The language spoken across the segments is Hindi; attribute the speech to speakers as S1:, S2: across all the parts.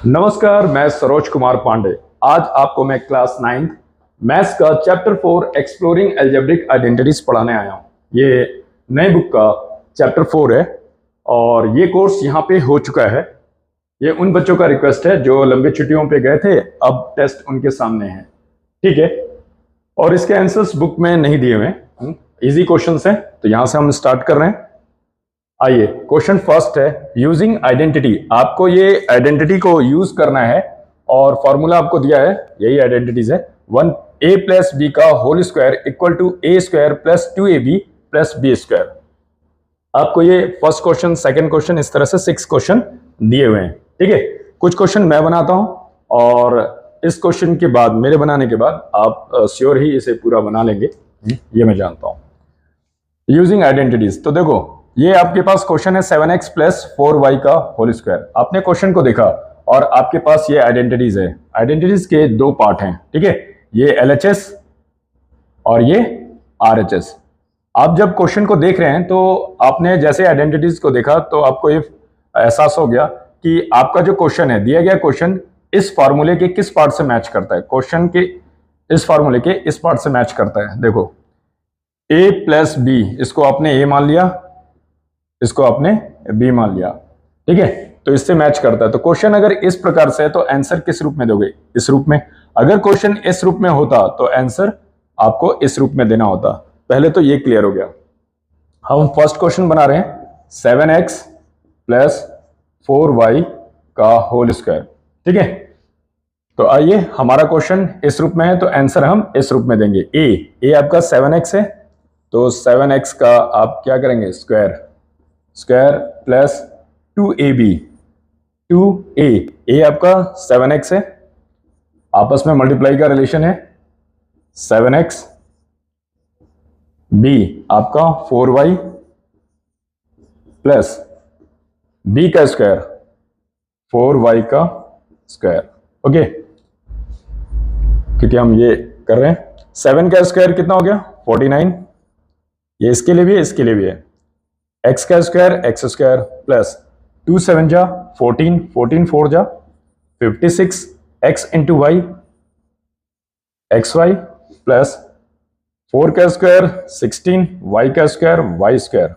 S1: नमस्कार, मैं सरोज कुमार पांडे। आज आपको मैं क्लास 9th मैथ्स का चैप्टर 4 एक्सप्लोरिंग अलजेब्रिक आइडेंटिटीज पढ़ाने आया हूँ। ये नई बुक का चैप्टर 4 है और ये कोर्स यहाँ पे हो चुका है। ये उन बच्चों का रिक्वेस्ट है जो लंबी छुट्टियों पे गए थे, अब टेस्ट उनके सामने है, ठीक है। और इसके आंसर्स बुक में नहीं दिए हुए, इजी क्वेश्चंस हैं, तो यहाँ से हम स्टार्ट कर रहे हैं। आइए, क्वेश्चन फर्स्ट है, यूजिंग आइडेंटिटी। आपको ये आइडेंटिटी को यूज करना है और फॉर्मूला आपको दिया है, यही आइडेंटिटीज है। 1a प्लस बी का whole square equal to a square plus 2ab plus b square. आपको ये फर्स्ट क्वेश्चन, सेकंड क्वेश्चन, इस तरह से 6 क्वेश्चन दिए हुए हैं, ठीक है। कुछ क्वेश्चन मैं बनाता हूं और इस क्वेश्चन के बाद, मेरे बनाने के बाद आप श्योर ही इसे पूरा बना लेंगे, ये मैं जानता हूं। यूजिंग आइडेंटिटीज, तो देखो ये आपके पास क्वेश्चन है 7x प्लस 4y का होल स्क्वायर। आपने क्वेश्चन को देखा और आपके पास ये आइडेंटिटीज है। आइडेंटिटीज के दो पार्ट हैं, ठीक है, ये LHS और ये RHS। आप जब क्वेश्चन को देख रहे हैं तो आपने जैसे आइडेंटिटीज को देखा तो आपको ये एहसास हो गया कि आपका जो क्वेश्चन है, दिया गया क्वेश्चन इस फॉर्मूले के किस पार्ट से मैच करता है। क्वेश्चन के इस फॉर्मूले के इस पार्ट से मैच करता है। देखो a प्लस बी, इसको आपने a मान लिया, इसको आपने b मान लिया, ठीक है, तो इससे मैच करता है। तो क्वेश्चन अगर इस प्रकार से है तो आंसर किस रूप में दोगे? इस रूप में। अगर क्वेश्चन इस रूप में होता तो आंसर आपको इस रूप में देना होता। पहले तो ये क्लियर हो गया। हम फर्स्ट क्वेश्चन बना रहे हैं 7x प्लस 4y का होल स्क्वायर, ठीक है। तो आइए, हमारा क्वेश्चन इस रूप में है तो आंसर हम इस रूप में देंगे। a आपका 7x है तो 7x का आप क्या करेंगे? स्क्वायर प्लस 2ab, 2a आपका 7x है, आपस में मल्टीप्लाई का रिलेशन है 7x, b आपका 4y प्लस b का स्क्वायर 4y का स्क्वायर, ओके। क्योंकि हम ये कर रहे हैं, 7 का स्क्वायर कितना हो गया? 49, ये इसके लिए भी है, इसके लिए भी है। x का स्क्वायर x स्क्वायर प्लस 2 7 जा 14, 14 4 जा 56, x into y xy plus 4 का स्क्वायर 16, y का स्क्वायर y स्क्वायर।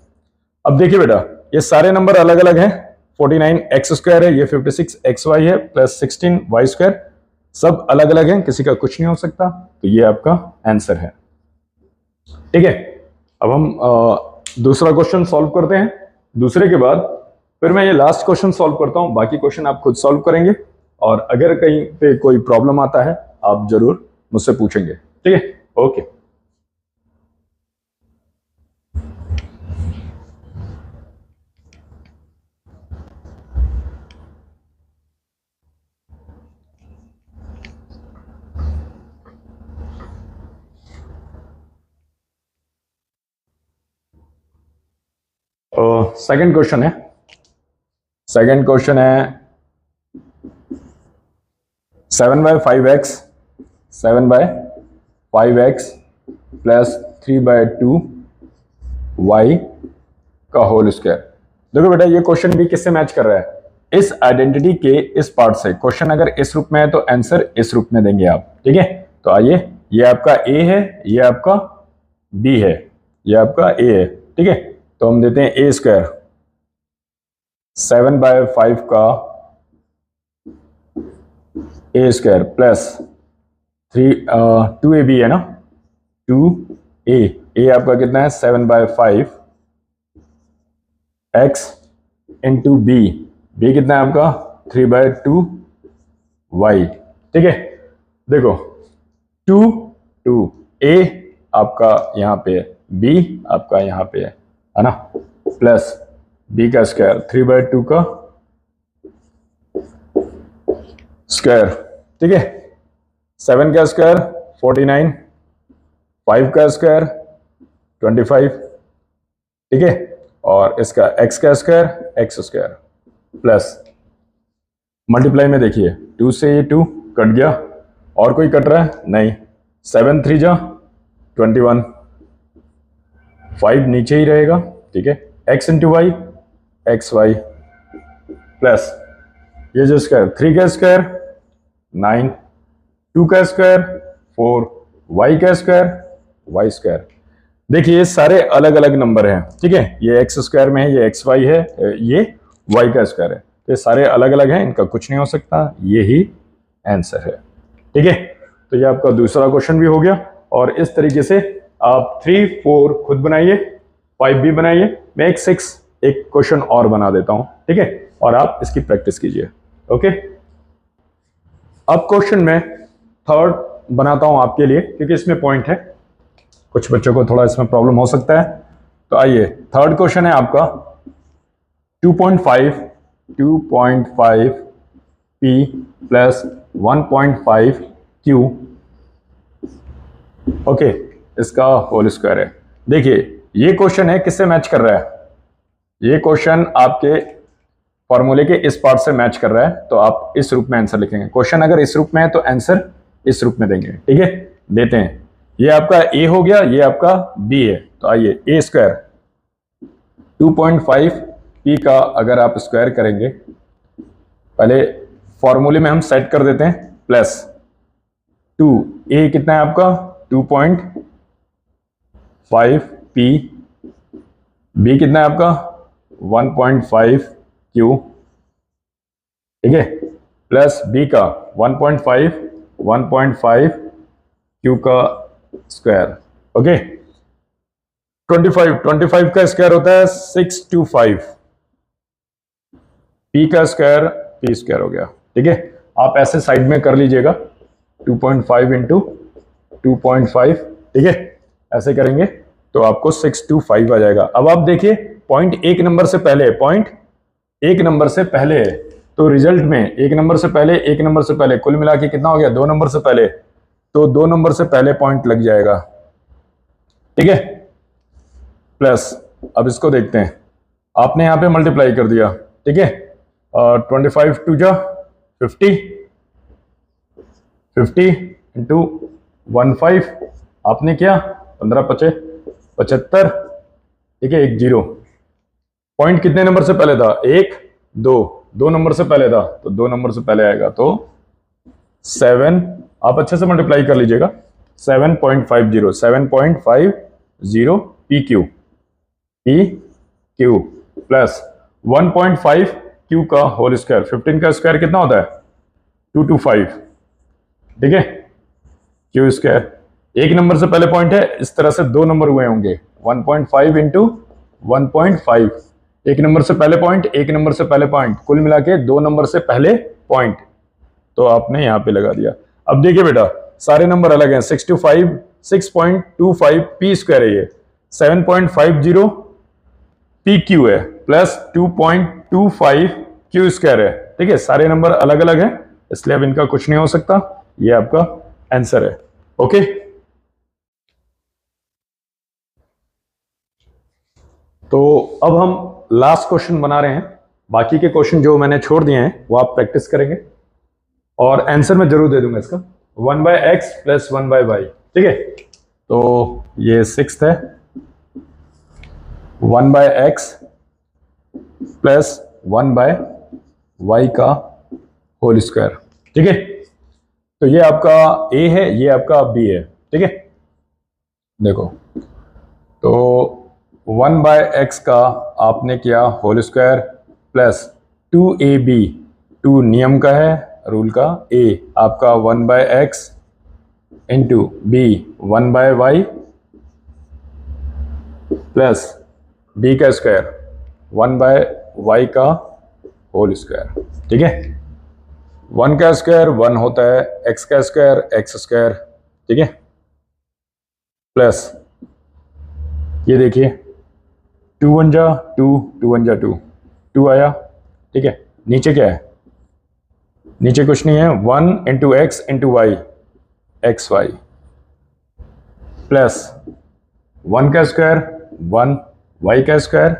S1: अब देखिए बेटा, ये सारे नंबर अलग अलग हैं। 49 x स्क्वायर है, ये 56 xy है, प्लस 16 y स्क्वायर, सब अलग अलग हैं, किसी का कुछ नहीं हो सकता। तो ये आपका आंसर है, ठीक है। अब हम दूसरा क्वेश्चन सॉल्व करते हैं। दूसरे के बाद फिर मैं ये लास्ट क्वेश्चन सॉल्व करता हूं, बाकी क्वेश्चन आप खुद सॉल्व करेंगे और अगर कहीं पे कोई प्रॉब्लम आता है आप जरूर मुझसे पूछेंगे, ठीक है। ओके, सेकंड क्वेश्चन है। सेकंड क्वेश्चन है 7/5x, 7/5x प्लस 3/2y का होल स्क्वायर। देखो बेटा, ये क्वेश्चन भी किससे मैच कर रहा है? इस आइडेंटिटी के इस पार्ट से। क्वेश्चन अगर इस रूप में है तो आंसर इस रूप में देंगे आप, ठीक है। तो आइए, ये आपका a है, ये आपका b है, ये आपका a है, ठीक है। तो हम देते हैं a स्क्वायर 7/5 का a स्क्वायर प्लस 2ab है ना, 2a आपका कितना है? 7/5 x इंटू b कितना है आपका? 3/2y, ठीक है। देखो 2 a आपका यहाँ पे है, b आपका यहाँ पे है ना, प्लस b का स्क्वायर 3/2 का स्क्वायर, ठीक है। 7 का स्क्वायर 49, 5 का स्क्वायर 25, ठीक है, और इसका x का square x square plus multiply में देखिए 2 से ये 2 कट गया, और कोई कट रहा है? नहीं। 7 3 जा 21, 5 नीचे ही रहेगा, ठीक है। x into y x y plus ये जो स्क्वायर 3 का स्क्वायर 9, 2 का स्क्वायर 4, y का स्क्वायर y स्क्वायर। देखिए ये सारे अलग अलग नंबर हैं, ठीक है, ये एक्स स्क्वायर में है, ये एक्स वाई है, ये वाई का स्क्वायर है, तो ये सारे अलग अलग हैं, इनका कुछ नहीं हो सकता, ये ही आंसर है, ठीक है। तो ये आपका दूसरा क्वेश्चन भी हो गया। और इस तरीके से आप 3, 4 खुद बनाइए, 5 भी बनाइए, मैं एक 6 एक क्वेश्चन और बना देता हूं, ठीक है, और आप इसकी प्रैक्टिस कीजिए। ओके, अब क्वेश्चन में थर्ड बनाता हूं आपके लिए, क्योंकि इसमें पॉइंट है, कुछ बच्चों को थोड़ा इसमें प्रॉब्लम हो सकता है। तो आइए, थर्ड क्वेश्चन है आपका 2.5 p प्लस 1.5 q, ओके, इसका होल स्क्वायर है। देखिए ये क्वेश्चन है, किससे मैच कर रहा है, ये क्वेश्चन आपके फॉर्मूले के इस पार्ट से मैच कर रहा है, तो आप इस रूप में आंसर लिखेंगे। क्वेश्चन अगर इस रूप में है तो आंसर इस रूप में देंगे, ठीक है। देते हैं, ये आपका a हो गया, ये आपका b है, तो आइए a स्क्वायर 2.5 p का अगर आप स्क्वायर करेंगे, पहले फॉर्मूले में हम सेट कर देते हैं प्लस 2, a कितना है आपका 2.5 p, b कितना है आपका 1.5 q, ठीक है, प्लस b का 1.5 q का स्क्वायर, ओके। 25 का स्क्वायर होता है 625, p का स्क्वायर p स्क्वायर हो गया, ठीक है। आप ऐसे साइड में कर लीजिएगा 2.5 इंटू 2.5, ठीक है, ऐसे करेंगे तो आपको 625 आ जाएगा। अब आप देखिए पॉइंट एक नंबर से पहले, पॉइंट एक नंबर से पहले है, तो रिजल्ट में एक नंबर से पहले कुल मिला के कितना हो गया, 2 नंबर से पहले, तो 2 नंबर से पहले पॉइंट लग जाएगा, ठीक है, प्लस। अब इसको देखते हैं, आपने यहां पे मल्टीप्लाई कर दिया, ठीक है, 25 टू जा 50 इंटू 15 आपने किया 15 पचे 75, ठीक है, 1 0। पॉइंट कितने नंबर से पहले था, 1 2 नंबर से पहले था, तो 2 नंबर से पहले आएगा, तो 7, आप अच्छे से मल्टीप्लाई कर लीजिएगा, 7.50 पी क्यू प्लस 1.5 क्यू का होल स्क्वायर, 15 का स्क्वायर कितना होता है 225, ठीक है, क्यू स्क्वायर। एक नंबर से पहले पॉइंट है, इस तरह से 2 नंबर हुए होंगे, 1.5 इंटू 1.5, एक नंबर से पहले पॉइंट, एक नंबर से पहले पॉइंट, कुल मिला के 2 नंबर से पहले पॉइंट, तो आपने यहां पे लगा दिया। अब देखिए बेटा सारे नंबर अलग हैं, 6.25 पी स्क्वायर है, ये 7.50 पी क्यू है, प्लस 2.25 क्यू स्क्वायर है, ठीक है, सारे नंबर अलग अलग हैं, इसलिए अब इनका कुछ नहीं हो सकता, ये आपका आंसर है, ओके। तो अब हम लास्ट क्वेश्चन बना रहे हैं, बाकी के क्वेश्चन जो मैंने छोड़ दिए हैं वो आप प्रैक्टिस करेंगे, और आंसर मैं जरूर दे दूंगा इसका, 1/x प्लस 1/y, ठीक है। तो ये 6th है, 1/x प्लस 1/y का होल स्क्वायर, ठीक है। तो ये आपका a है, ये आपका b है, ठीक है। देखो तो 1/x का आपने किया होल स्क्वायर प्लस 2ab, 2 नियम का है, रूल का, a आपका 1/x into b 1/y plus b का स्क्वायर 1/y का होल स्क्वायर, ठीक है। 1 का स्क्वायर 1 होता है, x का स्क्वायर x स्क्वायर, ठीक है, प्लस ये देखिए 2 1 जा 2, 2 1 जा 2, 2 आया, ठीक है। नीचे क्या है, नीचे कुछ नहीं है, 1 into x into y, x y, plus 1 का स्क्वायर 1, y का स्क्वायर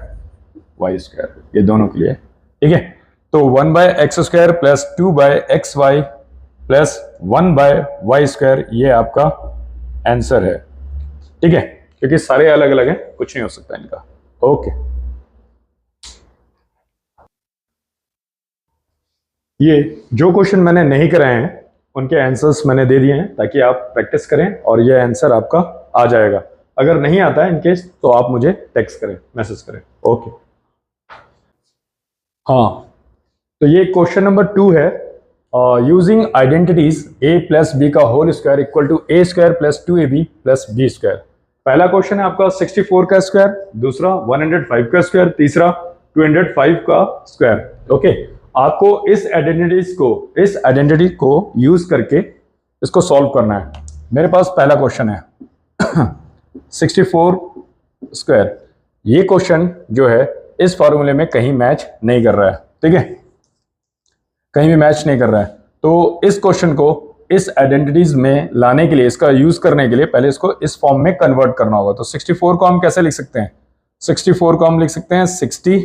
S1: y स्क्वायर, ये दोनों के लिए, ठीक है। तो 1/x square plus 2/xy plus 1/y square, ये आपका आंसर है, ठीक है, क्योंकि सारे अलग अलग हैं, कुछ नहीं हो सकता इनका, ओके। ये जो क्वेश्चन मैंने नहीं कराए हैं उनके आंसर्स मैंने दे दिए हैं ताकि आप प्रैक्टिस करें और ये आंसर आपका आ जाएगा। अगर नहीं आता है इनकेस तो आप मुझे टेक्स्ट करें, मैसेज करें। ओके, हाँ, तो ये क्वेश्चन नंबर 2 है। Using identities a plus b का whole square equal to a square plus 2ab plus b square. पहला क्वेश्चन है आपका 64 का स्क्वायर, दूसरा 105 का स्क्वायर, तीसरा 205 का स्क्वायर। ओके, आपको इस आइडेंटिटी को यूज करके इसको सॉल्व करना है। मेरे पास पहला क्वेश्चन है 64 स्क्वायर। ये क्वेश्चन जो है इस फॉर्मूले में कहीं मैच नहीं कर रहा है, ठीक है, कहीं भी मैच नहीं कर रहा है। तो इस क्वेश्चन को इस आइडेंटिटीज में लाने के लिए, इसका यूज करने के लिए पहले इसको इस फॉर्म में कन्वर्ट करना होगा। तो 64 को हम कैसे लिख सकते हैं? 64 को हम लिख सकते हैं 60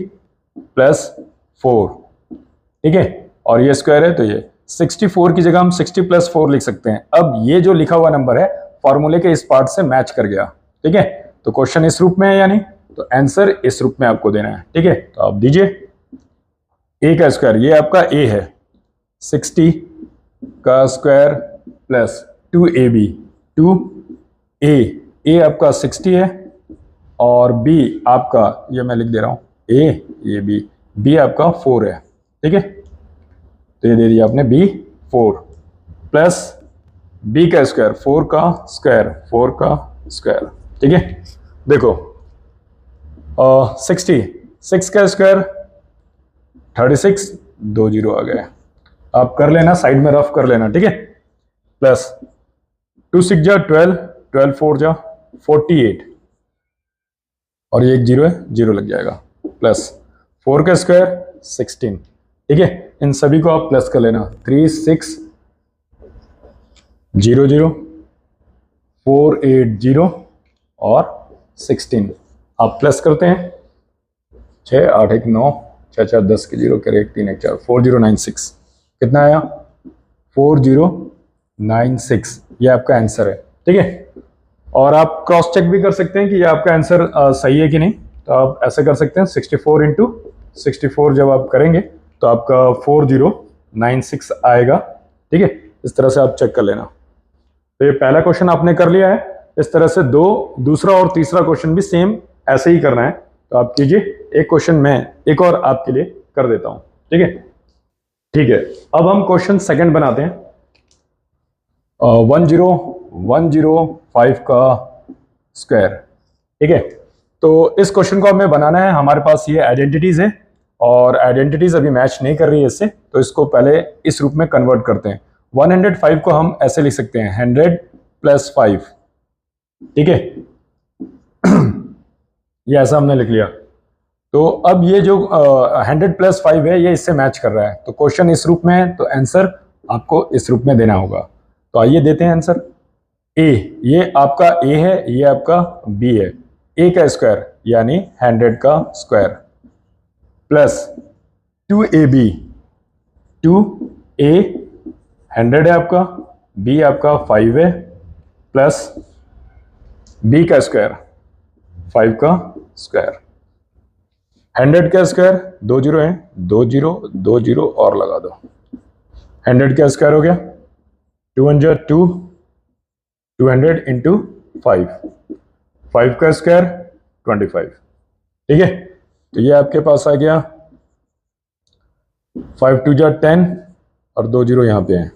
S1: प्लस 4, ठीक है, और ये स्क्वायर है तो ये 64 की जगह हम 60 प्लस 4 लिख सकते हैं। अब ये जो लिखा हुआ नंबर है फॉर्मूले के इस पार्ट से मैच कर गया, ठीक है। तो क्वेश्चन इस रूप में है यानी, तो आंसर इस रूप में आपको देना है, ठीक है। तो आप दीजिए a का स्क्वायर, ये आपका a है, 60 का स्क्वायर प्लस 2ab, 2a आपका 60 है और b आपका, ये मैं लिख दे रहा हूं a, ये b आपका 4 है, ठीक है। तो ये दे दिया आपने b 4 प्लस b का स्क्वायर, 4 का स्क्वायर, ठीक है। देखो 6 का स्क्वायर 36, 2 जीरो आ गए, आप कर लेना, साइड में रफ कर लेना, ठीक है। प्लस 2 6 जा 12, 12 4 जा 48 और ये एक जीरो है, जीरो लग जाएगा, प्लस 4 का स्क्वायर 16, ठीक है। इन सभी को आप प्लस कर लेना, 3 6 0 0 4 8 0 और 16 आप प्लस करते हैं, 6 8 1 9 6 4 10 के 0 करे 1 3 1 4, 4096 कितना आया? 4096, ये आपका आंसर है, ठीक है। और आप क्रॉस चेक भी कर सकते हैं कि ये आपका आंसर सही है कि नहीं। तो आप ऐसे कर सकते हैं, 64 इंटू 64 जब आप करेंगे तो आपका 4096 आएगा, ठीक है। इस तरह से आप चेक कर लेना। तो ये पहला क्वेश्चन आपने कर लिया है। इस तरह से दूसरा और तीसरा क्वेश्चन भी सेम ऐसे ही करना है। तो आप कीजिए, एक क्वेश्चन मैं एक और आपके लिए कर देता हूं, ठीक है। ठीक है, अब हम क्वेश्चन सेकंड बनाते हैं। 10105 का स्क्वायर, ठीक है। तो इस क्वेश्चन को हमें बनाना है। हमारे पास ये आइडेंटिटीज है और आइडेंटिटीज अभी मैच नहीं कर रही है इससे, तो इसको पहले इस रूप में कन्वर्ट करते हैं। 105 को हम ऐसे लिख सकते हैं 100 प्लस 5, ठीक है। ये ऐसा हमने लिख लिया। तो अब ये जो 100 प्लस 5 है ये इससे मैच कर रहा है। तो क्वेश्चन इस रूप में है तो आंसर आपको इस रूप में देना होगा। तो आइए देते हैं आंसर। a, ये आपका a है, ये आपका b है। a का स्क्वायर यानी 100 का स्क्वायर प्लस 2ab, 2a 100 है आपका, b आपका 5 है, प्लस b का स्क्वायर 5 का स्क्वायर। 100 का स्क्वायर 2 जीरो है, 2 जीरो 2 जीरो और लगा दो। 100 का स्क्वायर हो गया 2 200 इंटू 5, 5 का स्क्वायर 25, ठीक है। तो ये आपके पास आ गया 5 2 जा 10 और 2 जीरो यहां पे हैं,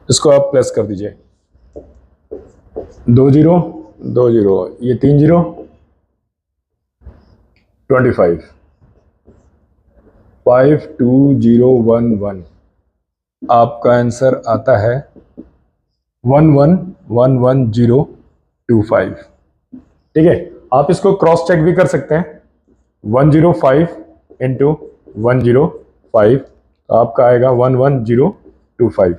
S1: इसको आप प्लस कर दीजिए। 2 जीरो 2 जीरो, ये 3 जीरो 25, 52011, आपका आंसर आता है 111025, ठीक है। आप इसको क्रॉस चेक भी कर सकते हैं। 105 इंटू 105 तो आपका आएगा 11025,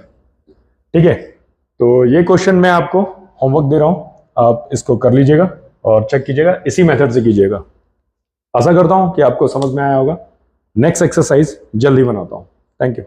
S1: ठीक है। तो ये क्वेश्चन मैं आपको होमवर्क दे रहा हूं, आप इसको कर लीजिएगा और चेक कीजिएगा, इसी मेथड से कीजिएगा। आशा करता हूं कि आपको समझ में आया होगा। नेक्स्ट एक्सरसाइज जल्दी बनाता हूं। Thank you.